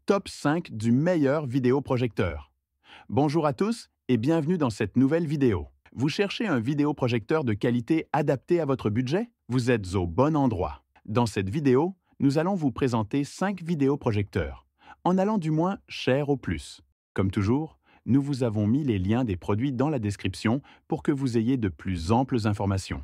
top 5 du meilleur vidéoprojecteur. Bonjour à tous et bienvenue dans cette nouvelle vidéo. Vous cherchez un vidéoprojecteur de qualité adapté à votre budget? Vous êtes au bon endroit. Dans cette vidéo, nous allons vous présenter 5 vidéoprojecteurs, en allant du moins cher au plus. Comme toujours, nous vous avons mis les liens des produits dans la description pour que vous ayez de plus amples informations.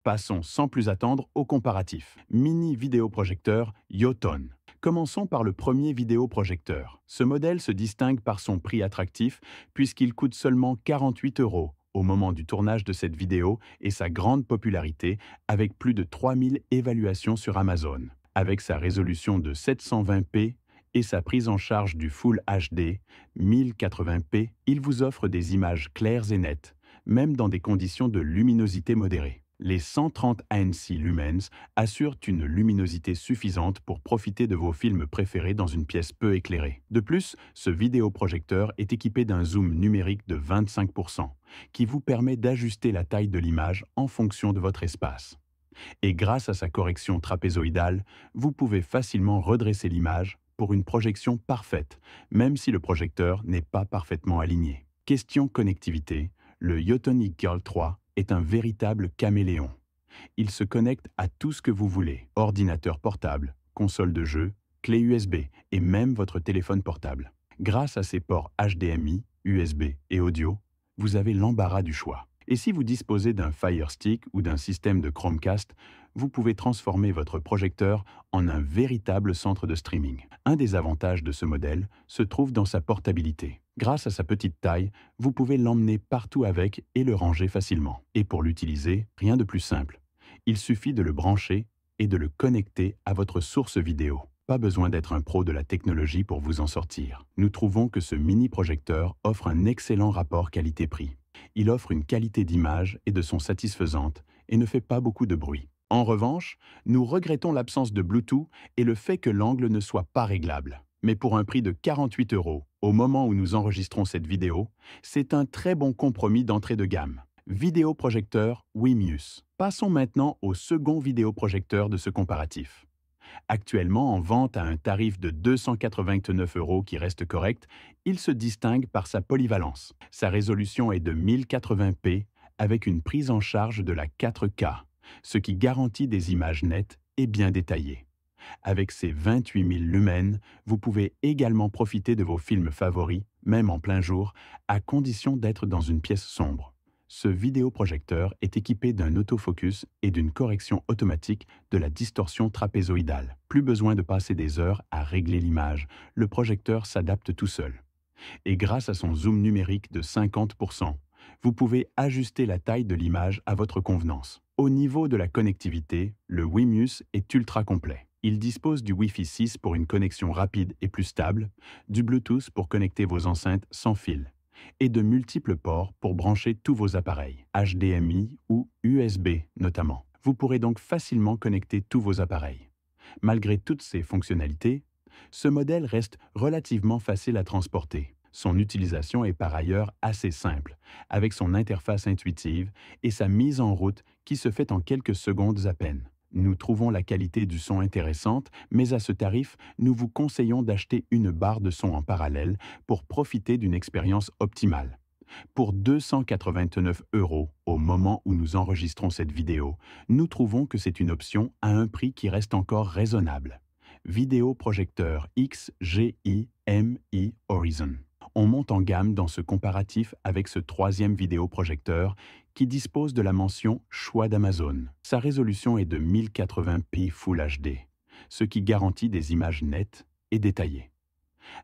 Passons sans plus attendre au comparatif. Mini vidéoprojecteur Yoton. Commençons par le premier vidéoprojecteur. Ce modèle se distingue par son prix attractif puisqu'il coûte seulement 48 € au moment du tournage de cette vidéo et sa grande popularité avec plus de 3000 évaluations sur Amazon. Avec sa résolution de 720p et sa prise en charge du Full HD 1080p, il vous offre des images claires et nettes, même dans des conditions de luminosité modérée. Les 130 ANC lumens assurent une luminosité suffisante pour profiter de vos films préférés dans une pièce peu éclairée. De plus, ce vidéoprojecteur est équipé d'un zoom numérique de 25%, qui vous permet d'ajuster la taille de l'image en fonction de votre espace. Et grâce à sa correction trapézoïdale, vous pouvez facilement redresser l'image pour une projection parfaite, même si le projecteur n'est pas parfaitement aligné. Question connectivité, le Yotonic Girl 3 est un véritable caméléon. Il se connecte à tout ce que vous voulez, ordinateur portable, console de jeu, clé USB et même votre téléphone portable. Grâce à ses ports HDMI, USB et audio, vous avez l'embarras du choix. Et si vous disposez d'un Fire Stick ou d'un système de Chromecast, vous pouvez transformer votre projecteur en un véritable centre de streaming. Un des avantages de ce modèle se trouve dans sa portabilité. Grâce à sa petite taille, vous pouvez l'emmener partout avec et le ranger facilement. Et pour l'utiliser, rien de plus simple. Il suffit de le brancher et de le connecter à votre source vidéo. Pas besoin d'être un pro de la technologie pour vous en sortir. Nous trouvons que ce mini-projecteur offre un excellent rapport qualité-prix. Il offre une qualité d'image et de son satisfaisante et ne fait pas beaucoup de bruit. En revanche, nous regrettons l'absence de Bluetooth et le fait que l'angle ne soit pas réglable. Mais pour un prix de 48 €, au moment où nous enregistrons cette vidéo, c'est un très bon compromis d'entrée de gamme. Vidéoprojecteur Wimius. Passons maintenant au second vidéoprojecteur de ce comparatif. Actuellement en vente à un tarif de 289 € qui reste correct, il se distingue par sa polyvalence. Sa résolution est de 1080p avec une prise en charge de la 4K, ce qui garantit des images nettes et bien détaillées. Avec ses 28 000 lumens, vous pouvez également profiter de vos films favoris, même en plein jour, à condition d'être dans une pièce sombre. Ce vidéoprojecteur est équipé d'un autofocus et d'une correction automatique de la distorsion trapézoïdale. Plus besoin de passer des heures à régler l'image, le projecteur s'adapte tout seul. Et grâce à son zoom numérique de 50%, vous pouvez ajuster la taille de l'image à votre convenance. Au niveau de la connectivité, le Wimius est ultra complet. Il dispose du Wi-Fi 6 pour une connexion rapide et plus stable, du Bluetooth pour connecter vos enceintes sans fil, et de multiples ports pour brancher tous vos appareils, HDMI ou USB notamment. Vous pourrez donc facilement connecter tous vos appareils. Malgré toutes ces fonctionnalités, ce modèle reste relativement facile à transporter. Son utilisation est par ailleurs assez simple, avec son interface intuitive et sa mise en route qui se fait en quelques secondes à peine. Nous trouvons la qualité du son intéressante, mais à ce tarif, nous vous conseillons d'acheter une barre de son en parallèle pour profiter d'une expérience optimale. Pour 289 € au moment où nous enregistrons cette vidéo, nous trouvons que c'est une option à un prix qui reste encore raisonnable. Vidéoprojecteur XGI-MI Horizon. On monte en gamme dans ce comparatif avec ce troisième vidéoprojecteur qui dispose de la mention Choix d'Amazon. Sa résolution est de 1080p Full HD, ce qui garantit des images nettes et détaillées.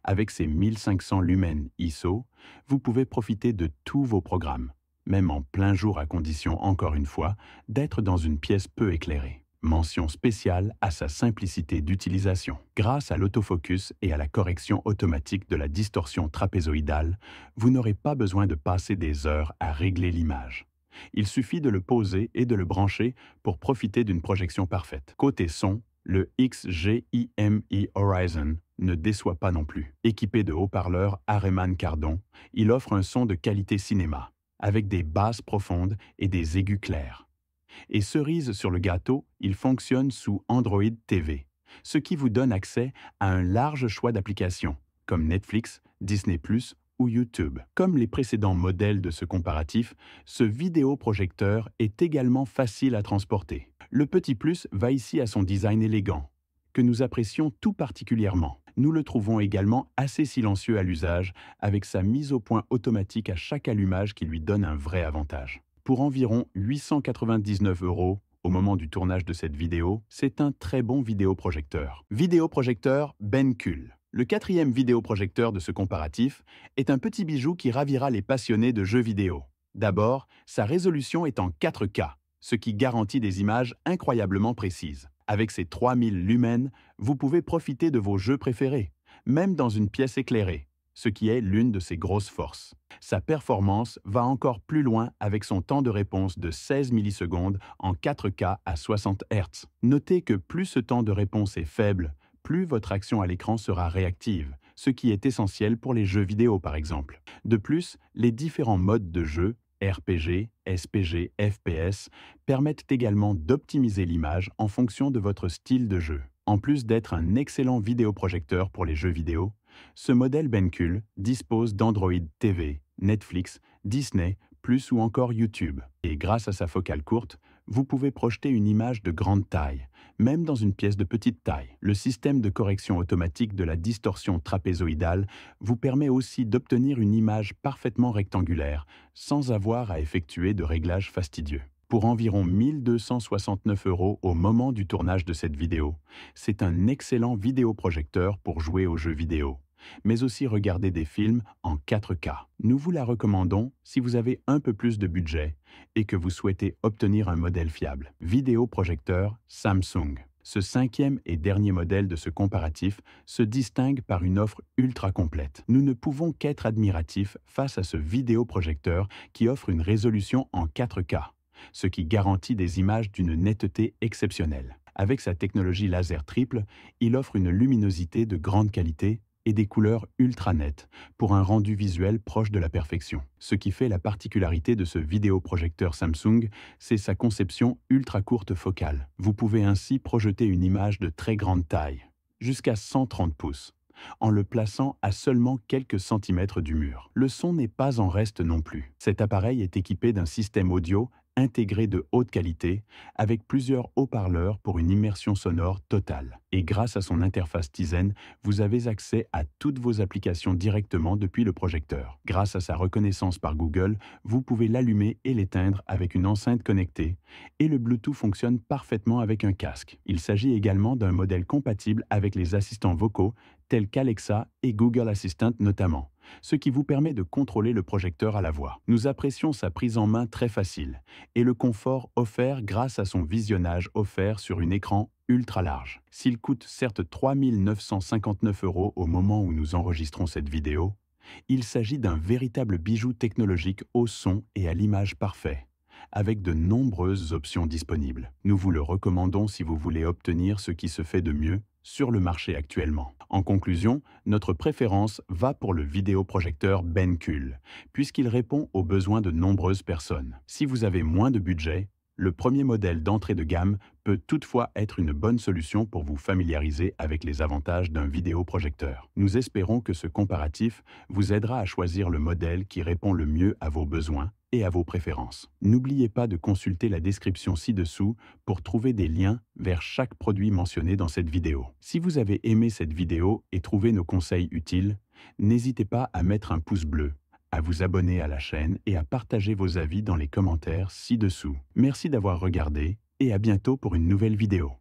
Avec ses 1500 lumens ISO, vous pouvez profiter de tous vos programmes, même en plein jour à condition, encore une fois, d'être dans une pièce peu éclairée. Mention spéciale à sa simplicité d'utilisation. Grâce à l'autofocus et à la correction automatique de la distorsion trapézoïdale, vous n'aurez pas besoin de passer des heures à régler l'image. Il suffit de le poser et de le brancher pour profiter d'une projection parfaite. Côté son, le XGI-MI Horizon ne déçoit pas non plus. Équipé de haut-parleurs Harman Kardon, il offre un son de qualité cinéma, avec des basses profondes et des aigus clairs. Et cerise sur le gâteau, il fonctionne sous Android TV, ce qui vous donne accès à un large choix d'applications, comme Netflix, Disney+, ou YouTube. Comme les précédents modèles de ce comparatif, ce vidéoprojecteur est également facile à transporter. Le petit plus va ici à son design élégant, que nous apprécions tout particulièrement. Nous le trouvons également assez silencieux à l'usage, avec sa mise au point automatique à chaque allumage qui lui donne un vrai avantage. Pour environ 899 €, au moment du tournage de cette vidéo, c'est un très bon vidéoprojecteur. Vidéoprojecteur Bencul. Le quatrième vidéoprojecteur de ce comparatif est un petit bijou qui ravira les passionnés de jeux vidéo. D'abord, sa résolution est en 4K, ce qui garantit des images incroyablement précises. Avec ses 3000 lumens, vous pouvez profiter de vos jeux préférés, même dans une pièce éclairée, ce qui est l'une de ses grosses forces. Sa performance va encore plus loin avec son temps de réponse de 16 millisecondes en 4K à 60 Hz. Notez que plus ce temps de réponse est faible, plus votre action à l'écran sera réactive, ce qui est essentiel pour les jeux vidéo par exemple. De plus, les différents modes de jeu, RPG, SPG, FPS, permettent également d'optimiser l'image en fonction de votre style de jeu. En plus d'être un excellent vidéoprojecteur pour les jeux vidéo, ce modèle Bencul dispose d'Android TV, Netflix, Disney+, ou encore YouTube. Et grâce à sa focale courte, vous pouvez projeter une image de grande taille, même dans une pièce de petite taille. Le système de correction automatique de la distorsion trapézoïdale vous permet aussi d'obtenir une image parfaitement rectangulaire, sans avoir à effectuer de réglages fastidieux. Pour environ 1269 € au moment du tournage de cette vidéo, c'est un excellent vidéoprojecteur pour jouer aux jeux vidéo, mais aussi regarder des films en 4K. Nous vous la recommandons si vous avez un peu plus de budget et que vous souhaitez obtenir un modèle fiable. Vidéoprojecteur Samsung. Ce cinquième et dernier modèle de ce comparatif se distingue par une offre ultra complète. Nous ne pouvons qu'être admiratifs face à ce vidéoprojecteur qui offre une résolution en 4K, ce qui garantit des images d'une netteté exceptionnelle. Avec sa technologie laser triple, il offre une luminosité de grande qualité et des couleurs ultra nettes pour un rendu visuel proche de la perfection. Ce qui fait la particularité de ce vidéoprojecteur Samsung, c'est sa conception ultra courte focale. Vous pouvez ainsi projeter une image de très grande taille, jusqu'à 130 pouces, en le plaçant à seulement quelques centimètres du mur. Le son n'est pas en reste non plus. Cet appareil est équipé d'un système audio intégré de haute qualité, avec plusieurs haut-parleurs pour une immersion sonore totale. Et grâce à son interface Tizen, vous avez accès à toutes vos applications directement depuis le projecteur. Grâce à sa reconnaissance par Google, vous pouvez l'allumer et l'éteindre avec une enceinte connectée, et le Bluetooth fonctionne parfaitement avec un casque. Il s'agit également d'un modèle compatible avec les assistants vocaux, tels qu'Alexa et Google Assistant notamment, ce qui vous permet de contrôler le projecteur à la voix. Nous apprécions sa prise en main très facile et le confort offert grâce à son visionnage offert sur un écran ultra large. S'il coûte certes 3 959 € au moment où nous enregistrons cette vidéo, il s'agit d'un véritable bijou technologique au son et à l'image parfait, avec de nombreuses options disponibles. Nous vous le recommandons si vous voulez obtenir ce qui se fait de mieux sur le marché actuellement. En conclusion, notre préférence va pour le vidéoprojecteur Bencul, puisqu'il répond aux besoins de nombreuses personnes. Si vous avez moins de budget, le premier modèle d'entrée de gamme peut toutefois être une bonne solution pour vous familiariser avec les avantages d'un vidéoprojecteur. Nous espérons que ce comparatif vous aidera à choisir le modèle qui répond le mieux à vos besoins et à vos préférences. N'oubliez pas de consulter la description ci-dessous pour trouver des liens vers chaque produit mentionné dans cette vidéo. Si vous avez aimé cette vidéo et trouvé nos conseils utiles, n'hésitez pas à mettre un pouce bleu, à vous abonner à la chaîne et à partager vos avis dans les commentaires ci-dessous. Merci d'avoir regardé et à bientôt pour une nouvelle vidéo.